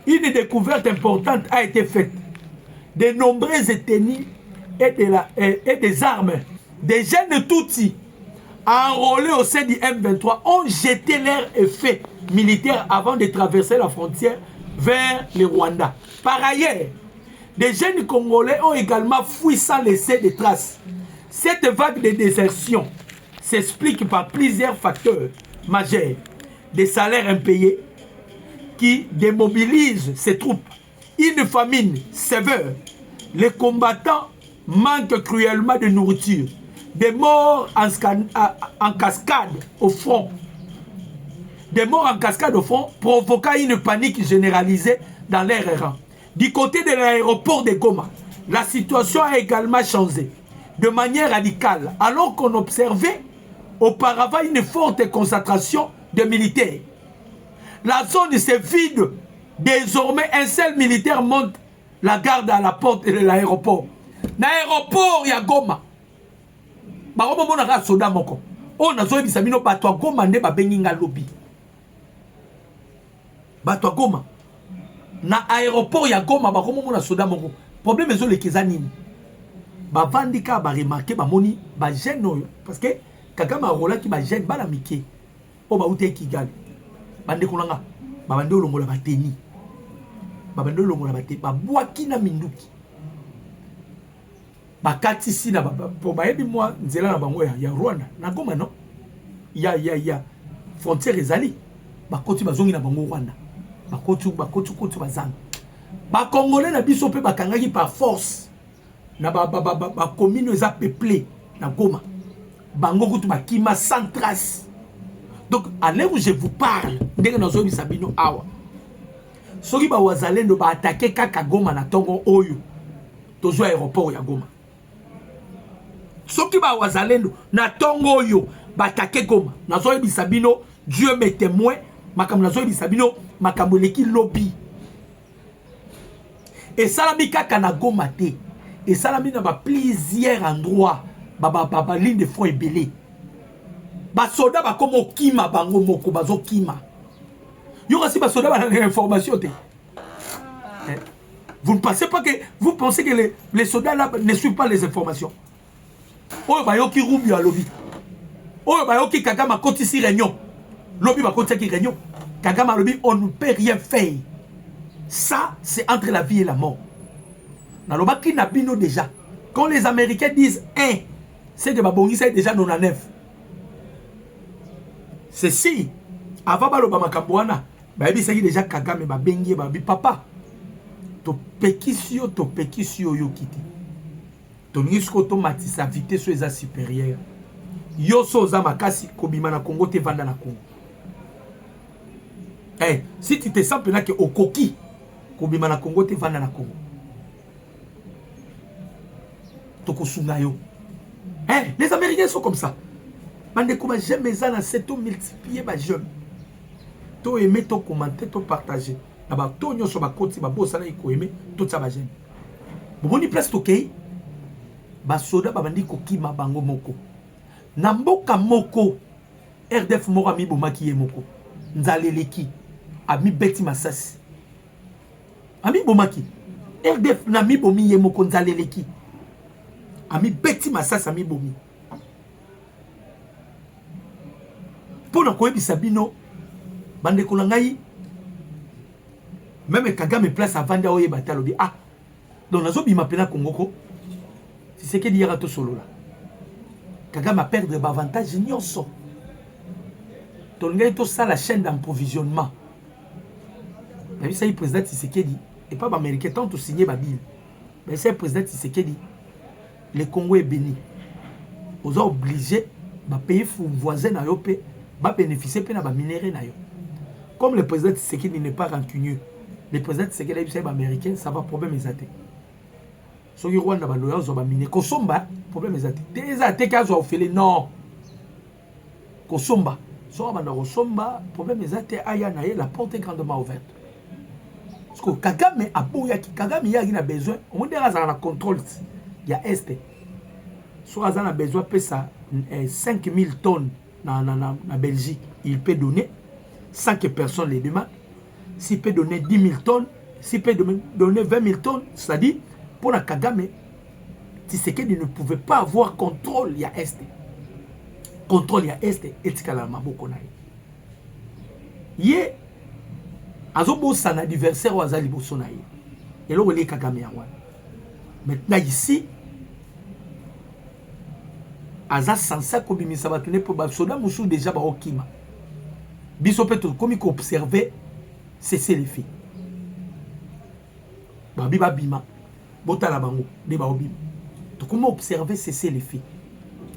une découverte importante a été faite. De nombreuses ethnies et des armes, des jeunes Tutsis enrôlés au sein du M23 ont jeté leur effet militaire avant de traverser la frontière vers le Rwanda. Par ailleurs, des jeunes Congolais ont également fui sans laisser de traces. Cette vague de désertion s'explique par plusieurs facteurs majeurs. Des salaires impayés qui démobilisent ces troupes, une famine sévère, les combattants manquent cruellement de nourriture, des morts en cascade au front. Des morts en cascade au front provoquant une panique généralisée dans l'air errant. Du côté de l'aéroport de Goma, la situation a également changé de manière radicale, alors qu'on observait auparavant une forte concentration de militaires. La zone se vide. Désormais, un seul militaire monte la garde à la porte de l'aéroport. L'aéroport, il y a Goma. Baromo monaka soda moko. On a zoé bisamino batwa Goma ne babenginga lobby. Batwa Goma. Na aéroport ya Goma baromo mona soda moko. Problème ezo le kezanini. Ba vandika ba remarquer ba moni ba jeune parce que Kagame rola ki ba jeune bala mike. O ba ute Kigali. Bande kolanga. Ba bande olongola ba teni. Ba bande olongola ba te ba bwaki na minduki. Bakati si na pour bayebi moi nzela na bango ya Rwanda na Goma non ya frontière ezali bakoti bazongi na bango Rwanda bakoti bazanga ba congolais na biso pe bakangaki par force na ba commune eza peuplé na Goma bango kutu bakima sans trace. Donc à l'heure où je vous parle ndenge nazo bisabino awa soki ba wazalendo ba attaquer kaka Goma na tongo oyo tozo aéroport ya Goma. Soki ba wazalendo na tongo yo batake Goma nazo bisabino Dieu me témoin makambo nazo bisabino makambo leki lobby et salami kaka na Goma te et salami na ba plusieurs endroits ba ligne de front ebelé ba soda ba komo kima bango moko bazo kima yo kasi ba soda ba na information te. Vous ne pensez pas que vous pensez que les soldats là ne suivent pas les informations. Oyo bayoki Rubio à lobby. Oyo bayoki Kagame koti si réunion. Lobby ba koti ki réunion. Kagame lobby on ne peut rien faire. Ça c'est entre la vie et la mort. Na lobaki na bino déjà. Quand les Américains disent 1, c'est que babongi c'est déjà 99. C'est si avant baloba makambo wana, ba yebisaki déjà Kagame ba bengi ba bi papa. To pekisio yo kiti. To nisko to matisa vitesse eza supérieure. Yo soza makasi kobima na Congo te vanda na Congo. Eh, si tu te sens pena que okoki kobima na Congo te vanda na Congo. Toko sunga yo. Eh, les Américains sont comme ça. Mande kuma jamais ça na seto multiplier ba jeune. To aimer, to commenter, to partager. Naba to nyoso ba koti ba bosa na iko aimer, to tsa ba jeune. Bomoni place to kei. Ba soda ba bandi ko kima bango moko. Na mboka moko RDF moko ami bomaki ye moko. Nzaleleki ami beti masasi. Ami bomaki. RDF na mi bomi ye moko nzaleleki. Ami beti masasi ami bomi. Pona ko ebisa bino bande ko ngai même Kagame place avant d'aoye batalobi ah donc nazo bima pena Kongoko. C'est ce que dit Rato Solo là. Kagame a perdre l'avantage nyonso. Tongai to ça la chaîne d'approvisionnement. T'as vu ça le président Tshisekedi et pas américain tant to signer ba bill. Mais c'est le président Tshisekedi. Le Congo est béni. Vous êtes obligés de payer vos voisins na yo pe ba bénéficier pe na ba minéraux na yo. Comme le président Tshisekedi n'est pas rancunieux. Le président Tshisekedi est américain, ça va problème exact. Ce qui Rwanda ba loya zo ba mine kosomba problème ezate te kazo ofele non kosomba so ba na kosomba problème ezate aya na ye la porte est grandement ouverte parce que Kagame aboya ki Kagame ya na besoin on dira ça na contrôle ya est so azana a besoin pe ça 5000 tonnes na Belgique il peut donner sans que personne les demande s'il peut donner 10 000 tonnes, s'il peut donner 20 000 tonnes, c'est-à-dire, pour la Kagame, Tshisekedi ne pouvait pas avoir contrôle, il y a Est. Contrôle, il y a Est, et Tikala Maboko Naï. Yé, Azobo son adversaire ou Azali Bosonaï. Et là, on est Kagame Yawan. Maintenant, ici, Aza Sansa Kobimi Sabatune pour Babsoda Moussou déjà Baokima. Bisopetro, comme il observait, cesser les filles. Babi Babima, Botala Bango, Deba Obim. Donc, comment observer cesser les filles?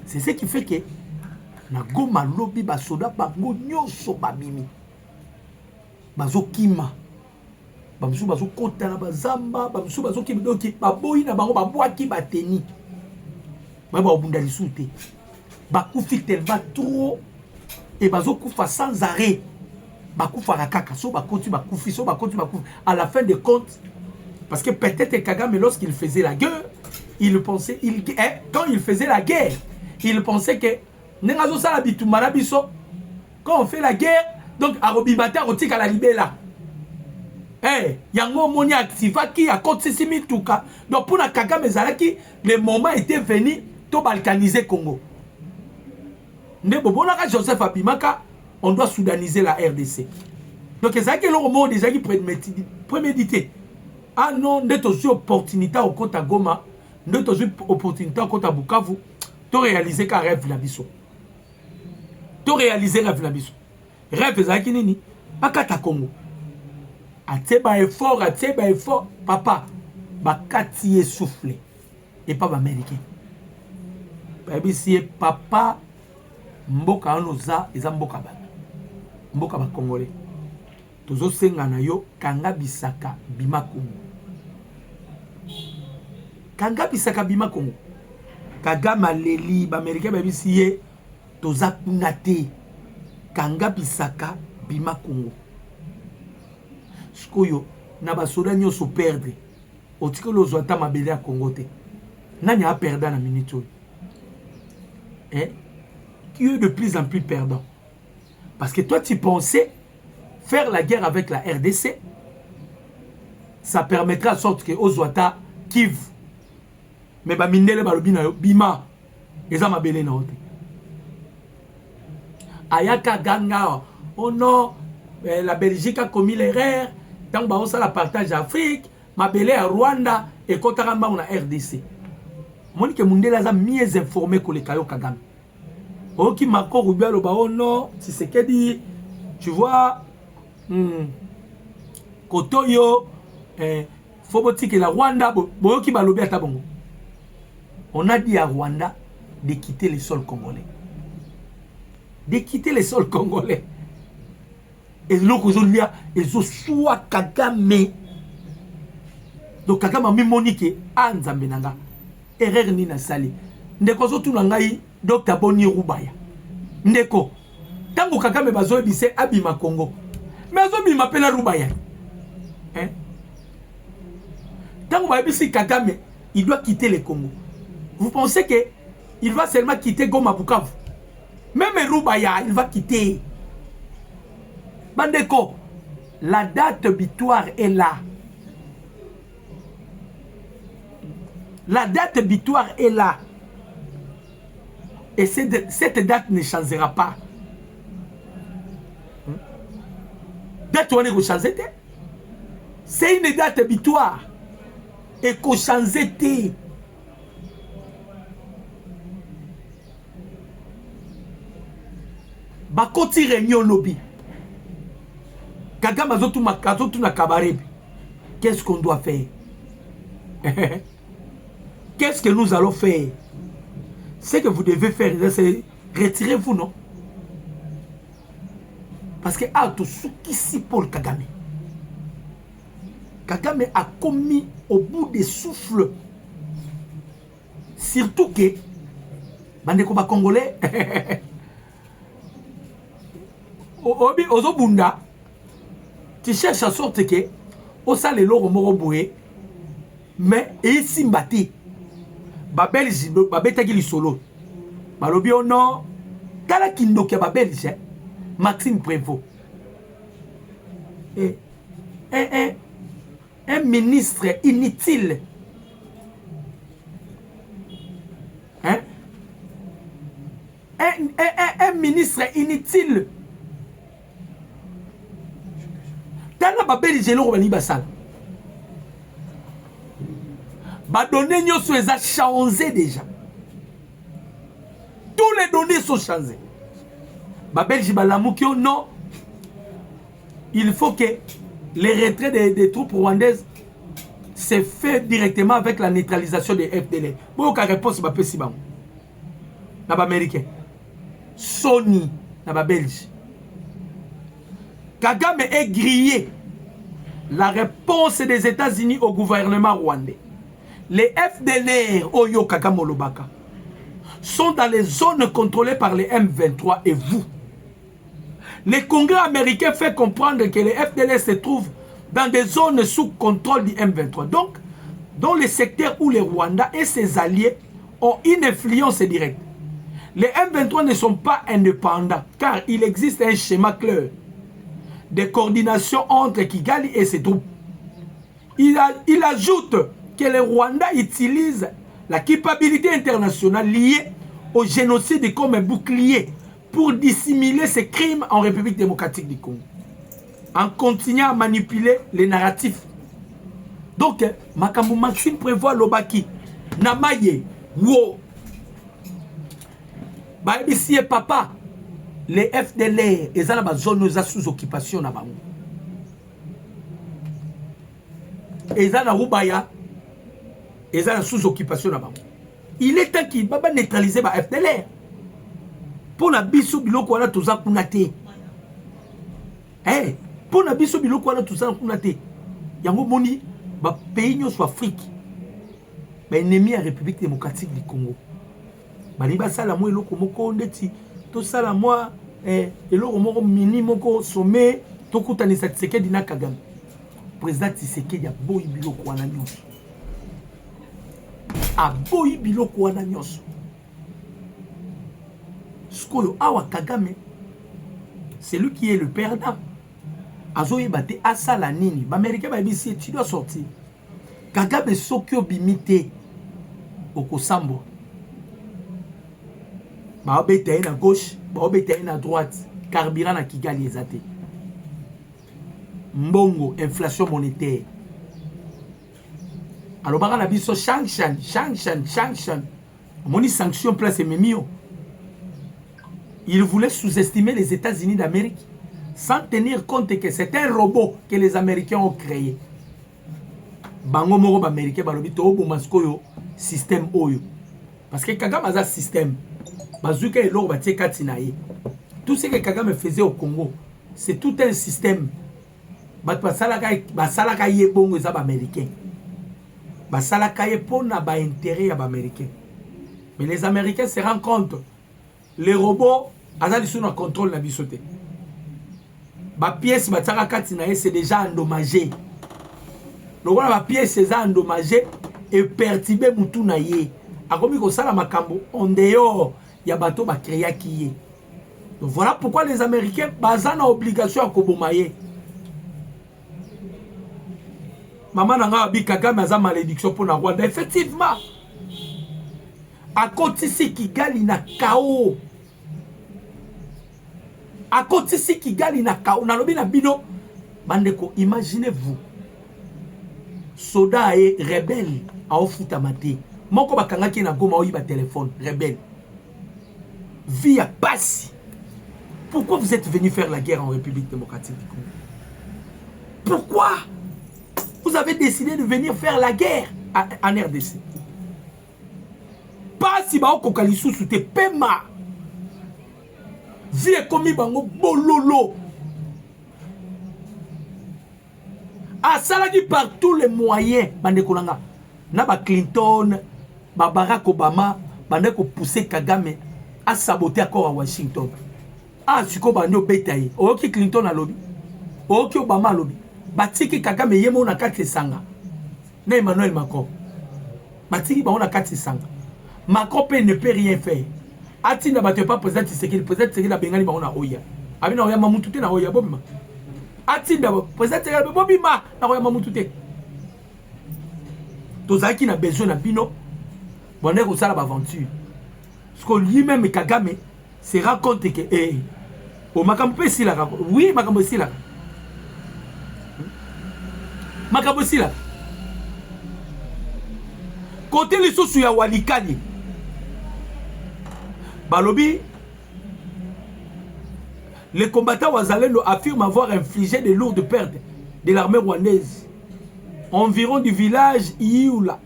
C'est ce qui fait que, na Goma Lobi Basoda Bango Nyoso Babimi. Bazo Kima. Bamsou Bazo Kota na Bazamba, Bamsou Bazo Kima, donc, Baboyi na Bango, Baboaki Bateni. Baba Obundali Soute. Bakoufi tellement trop. Et Bazo Koufa sans arrêt. Bakoufa Rakaka, so Bakouti Bakoufi, so Bakouti Bakoufi. À la fin de compte, parce que peut-être Kagame, lorsqu'il faisait la guerre, il pensait, quand il faisait la guerre, il pensait que quand on fait la guerre, donc Arobibata Rotik à la libella. Yango Moni Aktivaki à côté Simituka. Donc pour la Kagame Zalaki, le moment était venu to balkaniser Congo. Nebobonaka Joseph Abimaka, on doit soudaniser la RDC. Donc c'est ça que le moment déjà qui prémédité. Ah non, nous avons une opportunité au Kota Goma, nous avons une opportunité au Kota Bukavu, de réaliser qu'un rêve la biso. De réaliser rêve la biso. Rêve c'est qui nini? Bakata Congo. Ateba effort, papa, bakati soufflé et pas américain. Baby si papa mboka onoza eza mboka ba. Mboka ba congolais. Tozo senga na yo kanga bisaka bima Congo. Kanga bisaka bima Congo. Kagama leli ba américain ba bisiye toza kunate. Kanga bisaka bima Congo. Skoyo na ba soda nyoso perdre. Otiko lozo ata mabele ya Congo te. Nani a perdu na minute. Qui est de plus en plus perdant. Parce que toi, tu pensais faire la guerre avec la RDC, ça permettra en sorte que Ozwata Kiv, mais ba mindele balobina bima, eza mabele na hote. Ayaka ganga, oh non, la Belgique a commis l'erreur, tant ba on la partage Afrique, mabele à Rwanda et kotaramba on a RDC. Monique Mundela a mieux informé que les Kayo Kagame. Ok, Marco Rubio le baron, non, si c'est qu'elle dit, tu vois, Kotoyo, Foboti que la Rwanda, Boyoki Balobi à Tabongo. On a dit à Rwanda de quitter les sols congolais. De quitter les sols congolais. Et l'autre, ils ont soit Kagame. Donc Kagame a mis Monique, Anzambenanga. Erreur ni na sali. Ndeko zo tunangai Dr. Boni Rubaya. Ndeko. Tango Kagame bazo ebise abima Congo. Mais azo bima pena Rubaya. Tango ba ebisi Kagame, il doit quitter le Congo. Vous pensez que il va seulement quitter Goma Bukavu? Même Rubaya, il va quitter. Bandeko, la date butoir est là. La date butoir est là. Et cette date ne changera pas. Date où on est changé. C'est une date butoir. Et qu'on changé. Bakoti réunion lobby. Kagame azotu makazotu na kabarebi. Qu'est-ce qu'on doit faire? Qu'est-ce que nous allons faire? Ce que vous devez faire, c'est retirez-vous, non? Parce que ici Paul Kagame. Kagame a commis au bout des souffles. Surtout que, bandeko ba Congolais, Ozobunda, tu cherches à sorte que, au sale l'oro moroboué, mais ici mbati. Babelge, babetaki li solo. Balobi o non, tala kindoki ya babelge, Maxime Prévost. Et un ministre inutile. Hein? Un ministre inutile. Tana babeli jelo bani basal. Ba données nyoso eza changé déjà. Tous les données sont changées. Babelgi balamukio non. Il faut que les retraits des troupes rwandaises se fait directement avec la neutralisation des FDL. Bon, la réponse va si bon. Naba américain. Sony naba belge. Kagame est grillé. La réponse des États-Unis au gouvernement rwandais. Les FDLR Oyo Kagame Olobaka sont dans les zones contrôlées par les M23 et vous. Le Congrès américain fait comprendre que les FDLR se trouvent dans des zones sous contrôle du M23. Donc, dans les secteurs où les Rwandais et ses alliés ont une influence directe. Les M23 ne sont pas indépendants car il existe un schéma clair de coordination entre Kigali et ses troupes. Il ajoute que les Rwandais utilisent la culpabilité internationale liée au génocide comme un bouclier pour dissimuler ces crimes en République démocratique du Congo, en continuant à manipuler les narratifs. Donc, Makambu Maxime prévoit l'Obaki, Namaye, Wo, Baebisie Papa, les FDLR, ils ont la zone sous occupation. Ils ont la Roubaya, ils ont sous occupation. Il est temps qu'il va neutraliser les FDLR. Pour la biso biloko wana toza kunate. Eh, pour la biso biloko wana toza kunate. Yango moni ba pays nyo so Afrique. Ba ennemi à République démocratique du Congo. Ba liba sala mo eloko moko ndeti to sala moi eloko moko mini moko sommet to kutani sa Tshisekedi na Kagame. Président Tshisekedi a boyi biloko wana nyonso. A boyi biloko wana nyonso. Skoyo awa Kagame, c'est lui qui est le perdant. Azoye bate asala nini. L'Américain va dire tu dois sortir. Kagame sokyo bimite okosambo. Ba obete na gauche, ba obete na droite, carburant na Kigali ezate. Mbongo, inflation monétaire. Alors baka na biso sanction. Moni sanction place memio. Il voulait sous-estimer les États-Unis d'Amérique sans tenir compte que c'est un robot que les Américains ont créé. Bango moro américain balobi to bomaskoyo système oyo. Parce que Kagame a un système. Bazouka et l'or batie katinaye. Tout ce que Kagame faisait au Congo, c'est tout un système. Basalaka ye bongo za américain. Basalaka ye pona ba intérêt ya américain. Mais les Américains se rendent compte les robots azali sous notre contrôle na bisoté. Ba pièce bataka katinaye c'est déjà endommagé. Le voilà ba pièce c'est endommagé et perturbé mutu na ye. Akomi ko sala makambo en dehors ya bato ba créa qui. Donc voilà pourquoi les Américains bazana obligation à kobomaye. Maman nanga bi Kagame aza malédiction pour na Rwanda effectivement. À côté ici Kigali na KO. À côté ici Kigali na KO. Na lobi na bino bandeko imaginez-vous. Soda et rebelle a ofuta mate. Moko bakanga ki na goma oyiba téléphone rebelle. Vie à passe. Pourquoi vous êtes venu faire la guerre en République démocratique du Congo? Pourquoi vous avez décidé de venir faire la guerre en RDC? Pas si ba okokalisu soute pema. Vie komi bango bololo. A salagi par tous les moyens bandeko nanga. Na ba Clinton, ba Barack Obama, bandeko pousser Kagame à saboter accord à Washington. Ah, siko bando betaye. Oki Clinton a lobby. Oki Obama a lobby. Batiki Kagame yemo na kati sanga. Na Emmanuel Macron. Batiki ba na kati sanga. Macron ne peut rien faire. Atina battu pas président Tshisekedi, président Tshisekedi a bengani ba na oya. Abina oya mamutu te na oya bomma. atinda président Tshisekedi bobima na koyamba mutu te tozalaki na besoin na bino bonne kosala baventure parce que lui-même Kagame se rend compte que o makambo pe silaka oui makambo silaka côté lisusu ya Walikali balobi les combattants wazalendo affirment avoir infligé de lourdes pertes de l'armée rwandaise environ du village Ioula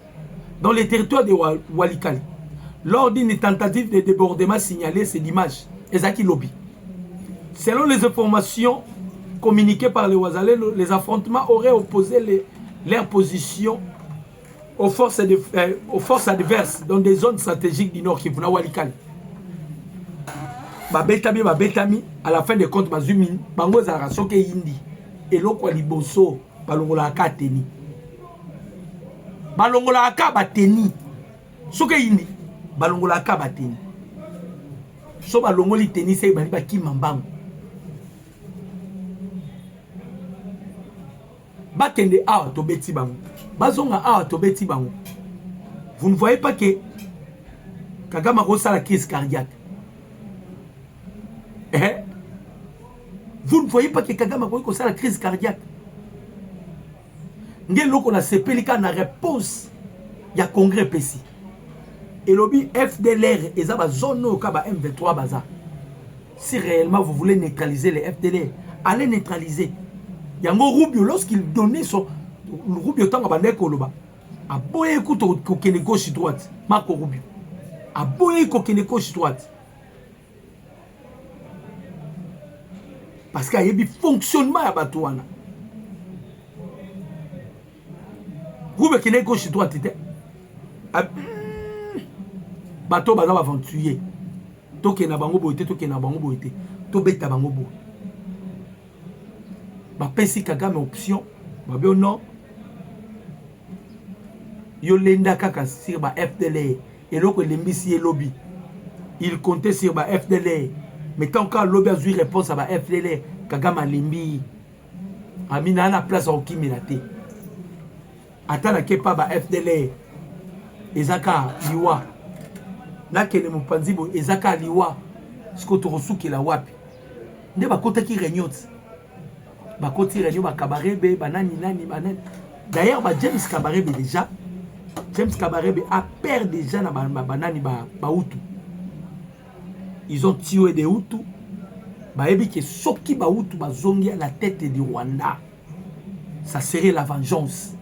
dans les territoires de Walikali lors d'une tentative de débordement signalée ce dimanche Ezaki Lobby. Selon les informations communiquées par les Wazalendo, les affrontements auraient opposé leur position aux forces adverses dans des zones stratégiques du Nord Kivu na Walikali. Babetami à la fin des comptes bazumi bango za rasoke yindi eloko liboso balongola ka teni balongola ka bateni soke yindi balongola ka bateni so balongoli teni se bali ba kimambango bakende awa to beti bango bazonga awa to beti bango. Vous ne voyez pas que Kagame a la crise cardiaque. Vous ne voyez pas que Kagame a la crise cardiaque. Ngelo qu'on a sepelika na réponse ya congrès PC. Et lobby FDLR et ça zone au kaba M23 baza. Si réellement vous voulez neutraliser les FDLR, allez neutraliser. Yango Rubio lorsqu'il donnait son Rubio tanga bandeko loba. A boye kuto kokene gauche droite. Marco Rubio. A boye kokene gauche droite. Parce qu'il y a un fonctionnement à Batouana. Rubio kene gauche droite était. Bateau baza aventurier. Toke na bango boité, toke na bango boité. To beta bango bo. Ba pesi Kagame option, ba be non. Yo lenda kaka sur ba FDLR et loko lembisi lobby. Il comptait sur ba FDLR. Mais tant que lobby a eu réponse à ba FDLR, Kagame lembi. Amina na place au kimilate. Atana ke pa ba FDLR. Ezaka liwa. Là que les mopanzibo ezaka liwa siko torosuki la wapi nde bakota ki réunion bakoti réunion ba kabarebe banani nani banani d'ailleurs ba James Kabarebe déjà James Kabarebe a perdu déjà na banani ba Hutu. Ils ont tué des Hutu ba ebi ke soki ba Hutu ba zongi à la tête du Rwanda, ça serait la vengeance,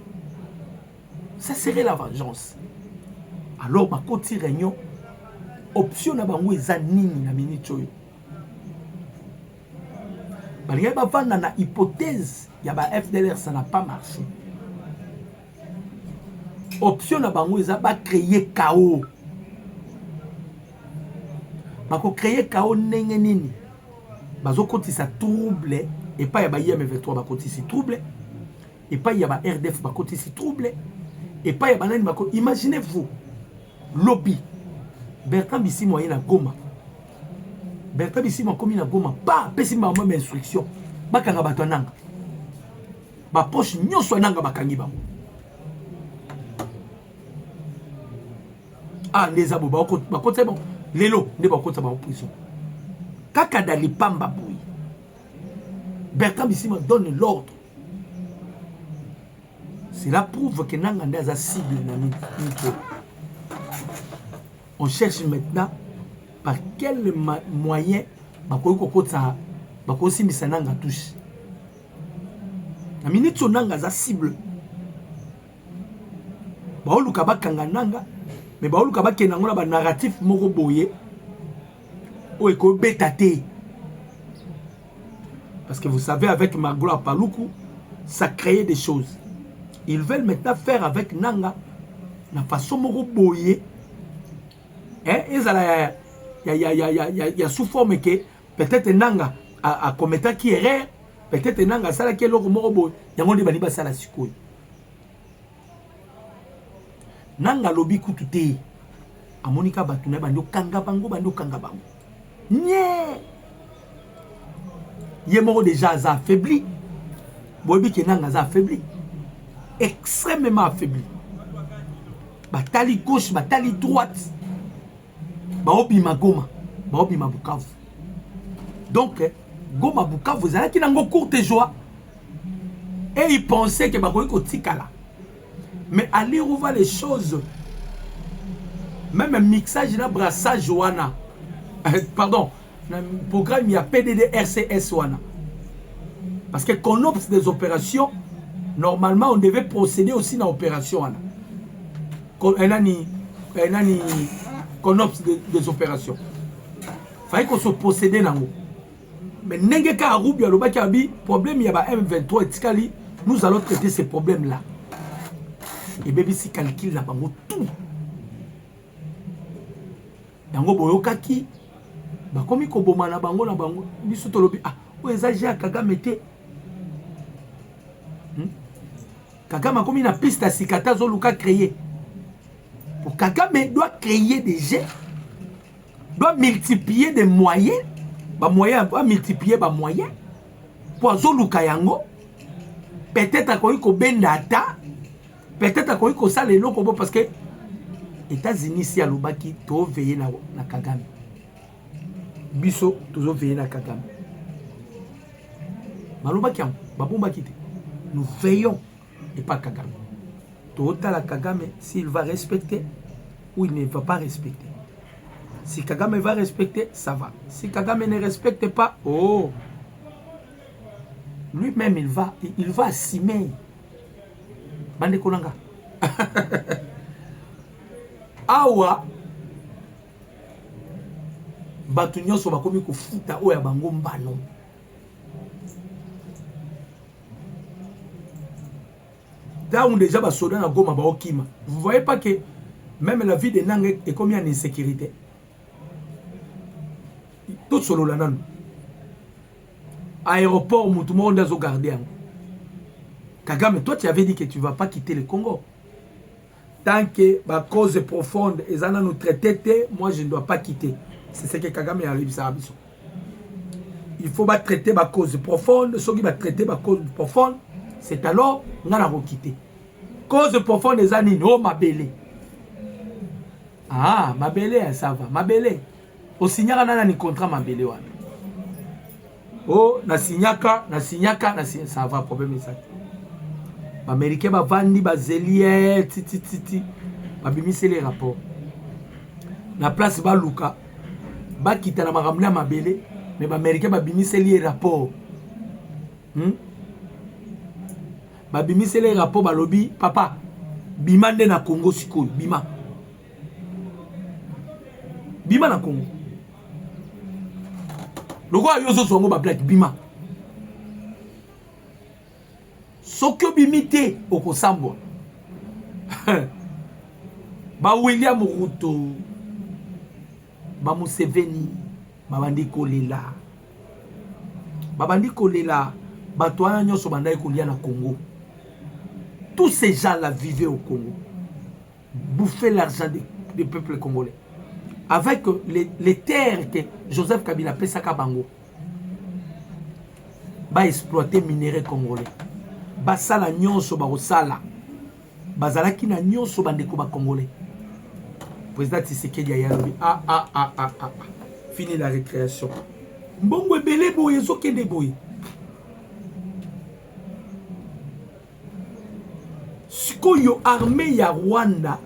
ça serait la vengeance. Alors bakoti réunion option na bango eza nini na minute oyo balinga bavanda na hypothèse ya ba FDLR, ça n'a pas marché. Option na bango eza ba créer chaos, bako créer chaos ndenge nini bazo kotisa trouble et pas ya ba IM23 bakotisi trouble et pas ya ba RDF bakotisi trouble et pas ya banani bako. Imaginez-vous lobby Bertrand Bisimwa na Goma. Bertrand Bisimwa komi na Goma. Pas pesi ma même instruction. Bakanga bato nanga. Ba poche nyonso nanga bakangi bango. Ah les abo ba kote bon. Lelo ne ba kote ba prison. Kaka dali pamba boui. Bertrand Bisimwa donne l'ordre. Cela prouve que nanga ndaza cible na mito. On cherche maintenant par quel moyen bakosi misananga touche. Na minute nanga za cible. Baoluka bakanga nanga, mais baoluka bakena ngona ba narratif moko boye. O eko betate. Parce que vous savez avec Magloire Paluku, ça créait des choses. Ils veulent maintenant faire avec nanga na façon moko boye. Il y a sous forme que peut-être Nanga a commetté qui erreur, peut-être Nanga sala qui est l'autre morobo, il y a un monde qui sala sikoy. Nanga lobi kutute, a Monica Batune bando kanga bango. Nye, il est mort déjà affaibli, boyebi ke nanga aza affaibli, extrêmement affaibli. Batali gauche, batali droite, baobima Goma, baobima Bukavu. Donc Goma Bukavu ezalaki nango courte joie et il pensait que bakoki kotikala. Mais allez revoir les choses. Même un mixage na brassage wana. Pardon, le programme il y a PDD RCS wana. Parce que CONOPS des opérations, normalement on devait procéder aussi dans l'opération wana. CONOPS des opérations. Fallait qu'on se procédait dans l'eau. Mais n'engeka Aroubi à l'Obakabi, problème il y a M23 et Tikali, nous allons traiter ces problèmes-là. Et bébé si calcule là bango tout. Yango boyokaki ba komi ko boma na bango biso tolobi ah o ezagé Kagame te. Kagame komi na piste à Sikata zoluka créer. Pour Kagame doit créer des jets, doit multiplier des moyens, doit multiplier des moyens pour zoluka yango. Peut-être à ko bendata. Peut-être à quoi ça les noms parce que États-Unis si à l'Obaki to veiller na Kagame. Biso toujours veiller na Kagame. Malobaki babomba kité. Nous veillons et pas Kagame. Total la Kagame s'il va respecter ou il ne va pas respecter. Si Kagame va respecter, ça va. Si Kagame ne respecte pas, oh, lui-même il va assumer. Bande kolanga. Awa batu nyonso bakomi kofuta oya bango mbano. Là où déjà basoda na Goma baokima. Vous voyez pas que même la vie de Nangue est comme en insécurité. Tout solo la nan. Aéroport tout le monde a gardé. Kagame, toi tu avais dit que tu ne vas pas quitter le Congo. Tant que ma cause profonde et ça nous traiter, moi je ne dois pas quitter. C'est ce que Kagame a réussi à faire. Il faut pas traiter ma cause profonde. Ceux qui vont traiter ma cause profonde, c'est alors qu'on a quitter. Cause profonde des années, oh ma belle. Ah, ma belle, ça va. Ma belle. Au signal, on a un contrat, ma belle. Oh, na signaka, ça va, problème ça. Américain va vendre ba zelier titi ba bimise les rapports na place ba luka ba kita na makamla mabele mais ba américain ba bimise les rapports ba bimise les rapports ba lobi papa bima nde na Congo sikoyo bima na Congo loko ayozo zongo ba black bima Sokyo bimité au Kosambo. Ba William Ruto, ba Museveni, ba Bandi Kolela. Ba Bandi Kolela, ba toana nyoso bandai kolia na Congo. Tous ces gens-là vivaient au Congo. Bouffaient l'argent des peuples congolais. Avec les terres que Joseph Kabila Pesaka Bango. Ba exploiter minerais congolais. Basala nyonso barosala bazalaki na nyonso bandeko ba congolais. Président Tshisekedi ayalobi fini la récréation mbongo ebele boye ezokende boye sikoyo armée ya Rwanda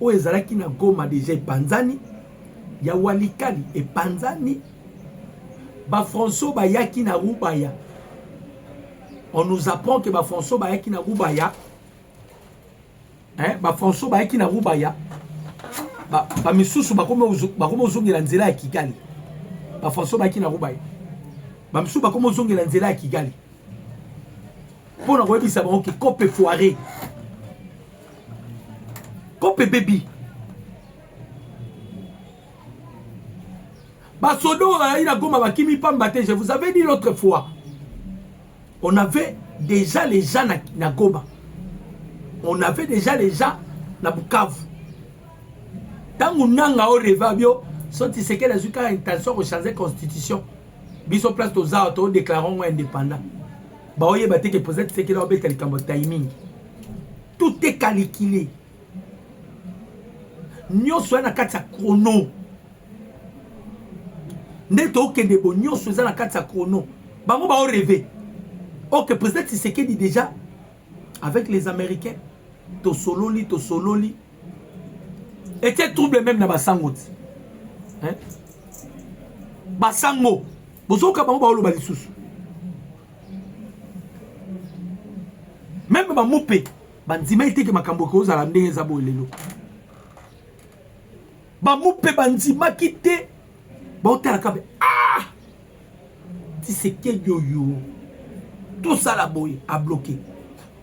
oyo ezalaki na Goma déjà epanzani ya Walikali epanzani ba François bayaki na Rubaya. On nous apprend que François Bayaki na Rubaya, François Bayaki na Rubaya, misusu bakoma ozongela nzela ya Kigali. François Bayaki na Rubaya. Misusu bakoma ozongela nzela ya Kigali. Pour na koyebisa bango ke kope foiré. Kope baby. Basodo ila Goma bakimi pamba te, je vous avais dit l'autre fois. On avait déjà les gens na Goma. On avait déjà les gens na Bukavu. Tant qu'on a au revabio, sont ils que la intention de changer la constitution. Biso place aux autres déclarons indépendants. baoye bate que peut-être c'est que là obeta likambo timing. Tout est calculé. Nyonso na kati ya chrono. Ndeto okende bo nyonso eza na kati ya chrono. Bango ba rêver. Ok, peut-être c'est que dit déjà avec les Américains. To sololi. Et c'est trouble même na basango. Hein? Basango. Bozoka bango ba oloba lisusu. Même ba moupe. Bandima ite ke makambo ko za la ndenge za bo lelo. Ba moupe bandima kite. Ba otala kabe. Ah! Si c'est que yo. Tout ça la boy a bloqué.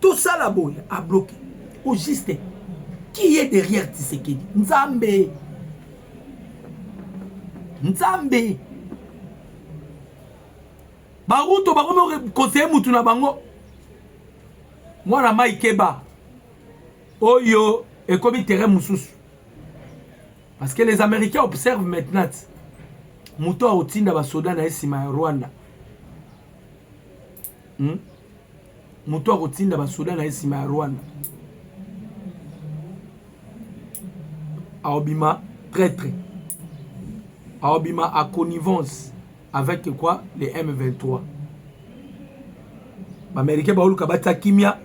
Tout ça la boy a bloqué. Au juste, qui est derrière Tshisekedi? Nzambe. Baruto bango conseiller mutu na bango. Moi na Maïkeba. Oyo et comme terrain mususu. Parce que les Américains observent maintenant. Muto otinda ba soda na esima ya Rwanda. Muto otinda ba soda na esima ya Rwanda. Aobima traître. Aobima à connivence avec quoi? Les M23. Américain baoluka bata kimia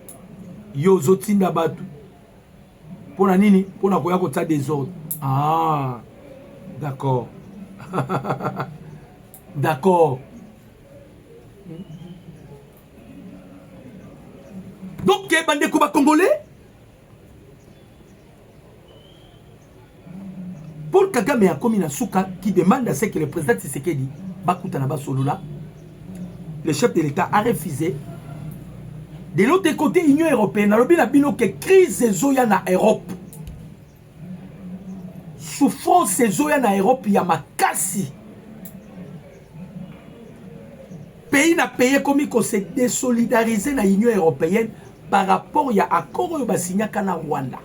yo zotinda batu. Pona nini? Pona koya kota désordre. Ah. D'accord. D'accord. Donc bande ko ba congolais Paul Kagame a commis un souka qui demande à ce que le président Tshisekedi Bakuta Naba Solola, le chef de l'État a refusé. De l'autre côté, l'Union européenne a dit que crise zoya na Europe. Souffrance zoya na Europe, il y a ma kassi. Pays n'a payé comme il s'est désolidarisé dans l'Union européenne par rapport à l'accord de signé na Rwanda.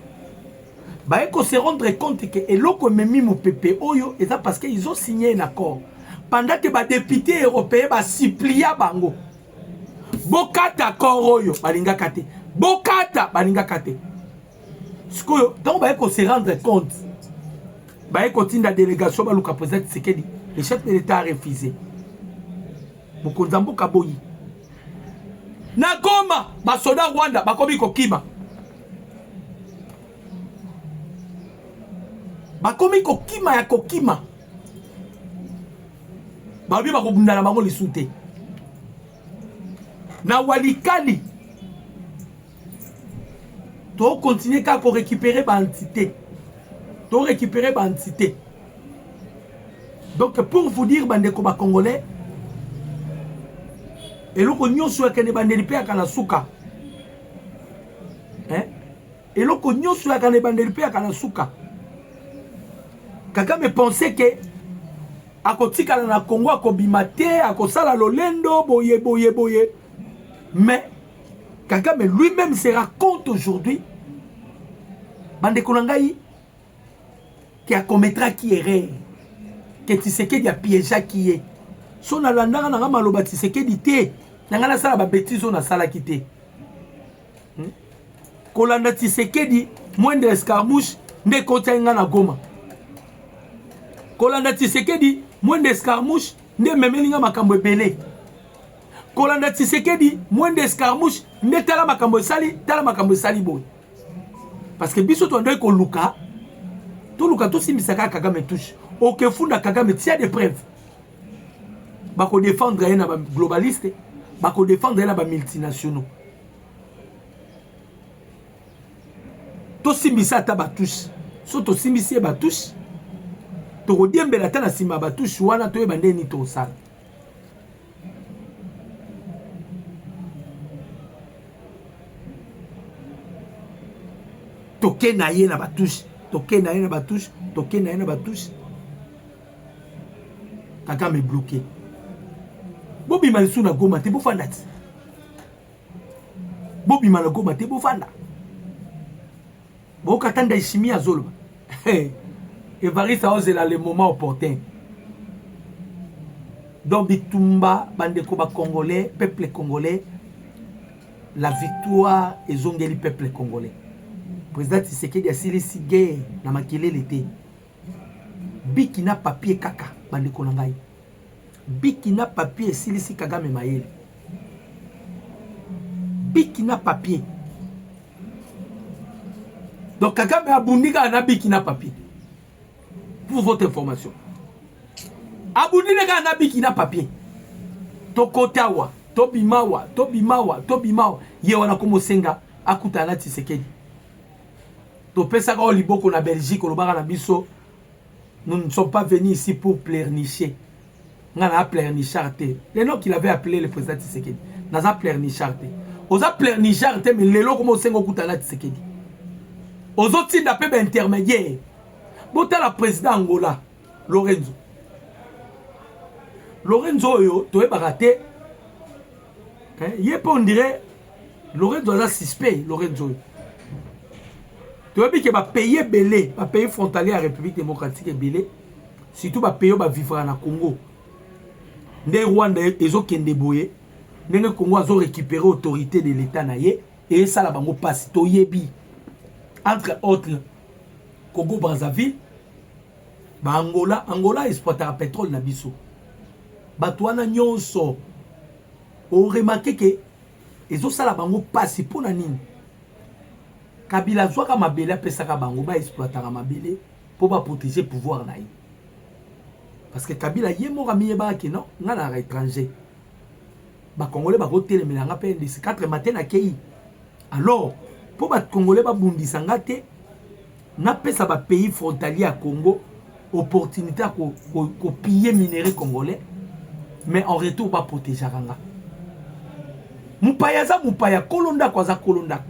Il faut se rendre compte que eloko memi mo pepe oyo c'est parce qu'ils ont signé un accord. Pendant que les députés européens ba supplia bango. Bokata accord oyo balinga kate. Bokata balinga kate. Sikoyo donc il faut se rendre compte. Il faut tinda délégation ba luka président Tshisekedi. Le chef de l'État a refusé. Mokonzambo kaboyi. Na Goma ba soda Rwanda ba komi kokima. Bakomi kokima ya kokima. Babi bakobunda na bango lisute. Na Walikali. To continuer ka ko récupérer ba entité. To récupérer ba entité. Donc pour vous dire bande ko ba congolais eloko nyonso ya kene bandeli pe akana suka. Hein? Eloko nyonso ya kene bandeli pe akana suka. Kagame pensait que à côté de la Congo à Kobimate à Kosala Lolendo boye mais Kagame lui-même se raconte aujourd'hui bande konangai qui a commettra qui erreur que Tshisekedi a piégé qui est son alandanga na maloba Tshisekedi te nangana sala ba bêtise on a sala kité kolanda Tshisekedi moins de escarmouche nde kotenga na Goma. Kolanda Tshisekedi moins d'escarmouche nde memelinga makambo ebele. Kolanda Tshisekedi moins d'escarmouche nde tala makambo sali boy. Parce que biso to ndoy ko luka to simisaka Kagame touche. Ok funda Kagame tia des preuves. Bako défendre na ba globaliste, bako défendre na ba multinationaux. To simisa ta ba touche. So to simisi ba touche. Toko diembela tana sima batushi wana toye bandeni to sala. Toke na ye na batushi, toke na ye na batushi, toke na ye na batushi. Kagame bloqué. Bobi malisu na Goma te bofanda ti. Bobi na Goma te bofanda. Bo katanda ishimi azolba. Et Varis a osé le moment opportun. Donc Bitumba, bande koba congolais, peuple congolais, la victoire ezongeli peuple congolais. Président Tshisekedi asilisi guerre na makelele te. Biki na papier kaka bandeko na ngai. Biki na papier esilisi Kagame mayele. Biki na papier. Donc Kagame abundika na biki na papier. Pour votre information. Abundika na biki na papier. Tokotawa, Tobimawa. Yewana komo senga akuta na Tshisekedi. Topesa ka liboko na Belgique olobaka na biso. Nous ne sommes pas venus ici pour pleurnicher. On a pleurnicharte. Le nom qu'il avait appelé le président Tshisekedi. On a pleurnicharte. On a pleurnicharte, mais le nom comme sengo akuta na Tshisekedi. Aux autres d'appel intermédiaire. Bota la président Angola, Lorenzo. Lorenzo yo, tu es baraté. On dirait Lorenzo a suspect, Lorenzo. Tu vois bien qu'il va payer belé, va payer frontalier à la République démocratique et belé. Surtout va payer va vivre en Congo. Les Rwanda ils ont kende boye. Les Congo ils ont récupéré l'autorité de l'État naïe et ça la bango passe to yebi. Entre autres Congo Brazzaville, Angola exportera pétrole na biso. Batouana nyonso. On remarque que ils ont ça la bango passe pour na nini. Kabila zwaka mabele apesaka bango ba exploitera mabele pour ba protéger pouvoir na ye. Parce que Kabila yemo ramiyeba ke non ngana na étranger. Ba Congolais ba kotelemela nga pe ndisi 4 matin na kei. Alors pour ba Congolais ba bundisa ngate na pesa ba pays frontalier à Congo opportunité ko piller minerai congolais mais en retour ba protéger nga. Mupaya kolonda kwaza kolonda.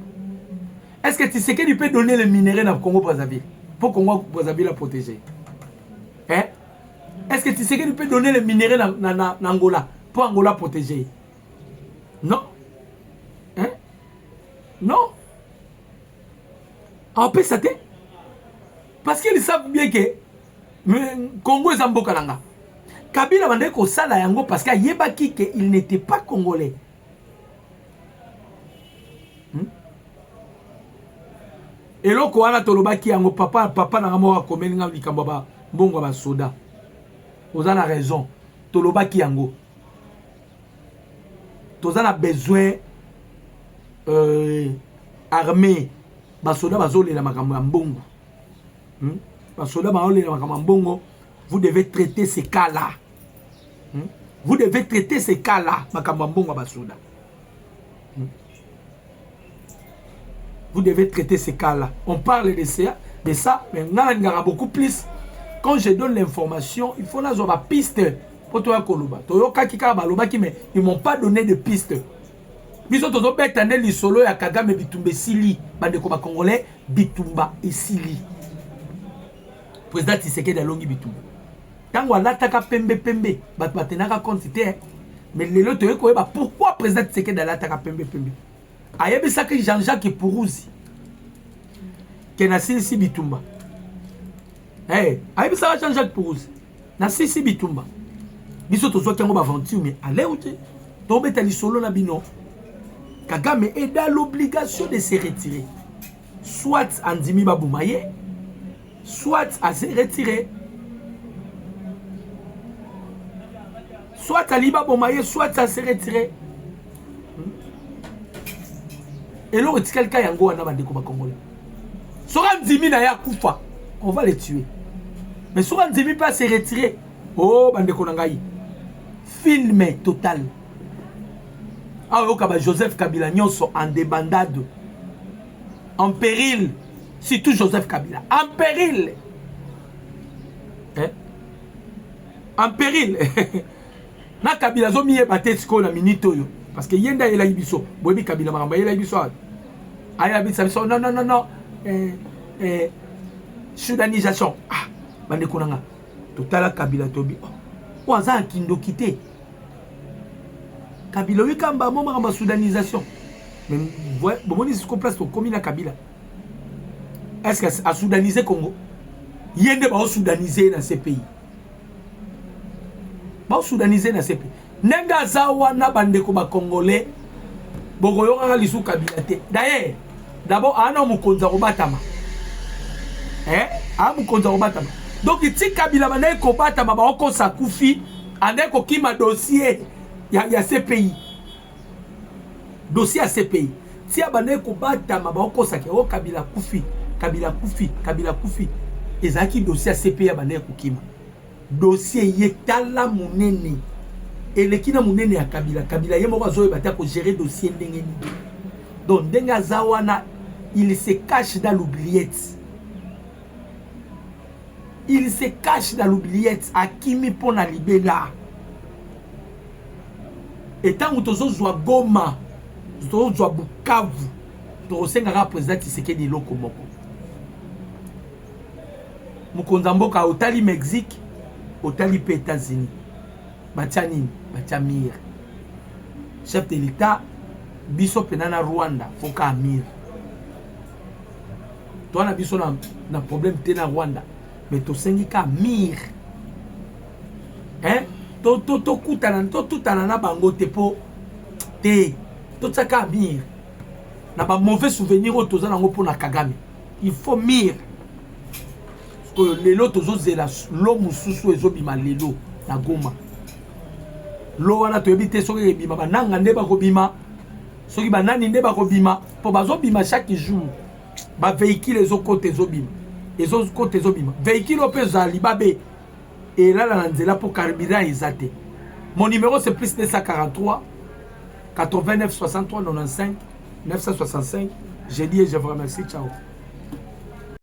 Est-ce que Tshisekedi peut donner le minerai dans le Congo Brazzaville pour Congo Brazzaville la protéger? Hein? Est-ce que Tshisekedi peut donner le minerai dans Angola pour Angola protéger? Non. Hein? Non. En plus, ça parce qu'ils savent bien que le Congo est en Bokalanga. Kabila bande ko sala yango parce qu'il yebaki que il n'était pas congolais. Et là, quand on a tolobaki yango papa na ngamo komeli nga likambo ba mbongo ba soda. Vous avez raison. Tolobaki yango. Tous a besoin armée basoda bazole la makambo ya mbongo. Basoda bazole la makambo ya mbongo. Vous devez traiter ces cas-là. Vous devez traiter ces cas-là makambo ya mbongo basoda. Vous devez traiter ces cas-là. On parle de ça, mais on a beaucoup plus. Quand je donne l'information, il faut avoir une piste pour toi Koluba. Mais ils ne m'ont pas donné de piste. Ils ont toujours bétané les solos à Kagame Bitumba Sili. Bande Koba Congolais, Bitumba et Sili. Président Tshisekedi Alongi Bitumba. Quand on a l'attaque Pembe, Battenaka quantité. Mais les autres, pourquoi président Tshisekedi a l'attaque Pembe? Ayebi saki Jean-Jacques Pourouzi qui na sisi Bitumba. Ayebi saki Jean-Jacques Pourouzi na sisi Bitumba. Biso tozo kango ba aventure mais allez où tu tombe ta lisolo na bino. Kagame est dans l'obligation de se retirer. Soit Andimi Baboumaye, soit à se retirer. Soit à Liba Boumaye, soit à se retirer. Et là, si quelqu'un est en Congolais. Soran Dimi na ya kufa, on va les tuer. Mais Soran Dimi pas se retirer. Oh, bande konangai. Filmé total. Ah, Joseph Kabila nyonso en débandade. En péril. Surtout Joseph Kabila. En péril. Hein? En péril. Na Kabila zo miye batesko na minito yo. Parce que yenda ela ibiso. Bobi Kabila maramba ela ibiso. Aya biso non. Soudanisation. Ah, bande konanga. Totala Kabila tobi. Waza kindo kité. Kabila oui kamba mo maramba soudanisation. Mais ouais, bon on se place pour commune à Kabila. Est-ce que a soudaniser Congo? Yende ba soudaniser dans ces pays. Ba soudaniser dans ces pays. Nenga zawa na bande ko ba congolais bokoyoka lisu Kabila te. D'ailleurs, d'abord ana mukonza kobatama. Mukonza kobatama. Donc ti Kabila banaye kobatama ba okosa kufi ande ko kima dossier ya CPI. Dossier à CPI. Si abanaye kobatama ba okosa ke o Kabila kufi, Kabila kufi, Kabila kufi. Ezaki dossier à CPI abanaye kokima. Dossier yetala munene. Et le kina munene ya Kabila. Kabila ye moko azoye bata ko gérer dossier ndenge ni. Donc ndenga zawana il se cache dans l'oubliette. Il se cache dans l'oubliette. Akimi pona libela. Et tant que tu as Goma, tu as Bukavu, tu as un président qui s'est dit loko moko. Mukondamboka otali Mexique, otali pe États-Unis. Batianine, Batiamir. Chef de l'État, biso penana Rwanda, foka Amir. Toi na biso na problème te na Rwanda, mais to sengi ka Amir. To kutana na bango te po te. To tsaka Amir. Na ba mauvais souvenir o toza nango po na Kagame. Il faut Mir. Parce que lelo tozo zela lo mususu ezobima lelo na Goma. Lo wana to ebite soki ebima bananga nde bakobima. Soki banani nde bakobima po bazobima chaque jour. Ba véhicule ezokote ezobima. Ezokote ezobima. Véhicule opeza libabe. Et là, la nzela pour carburant ezate. Mon numéro c'est plus 243 89 63 95 965. J'ai dit et je vous remercie. Ciao.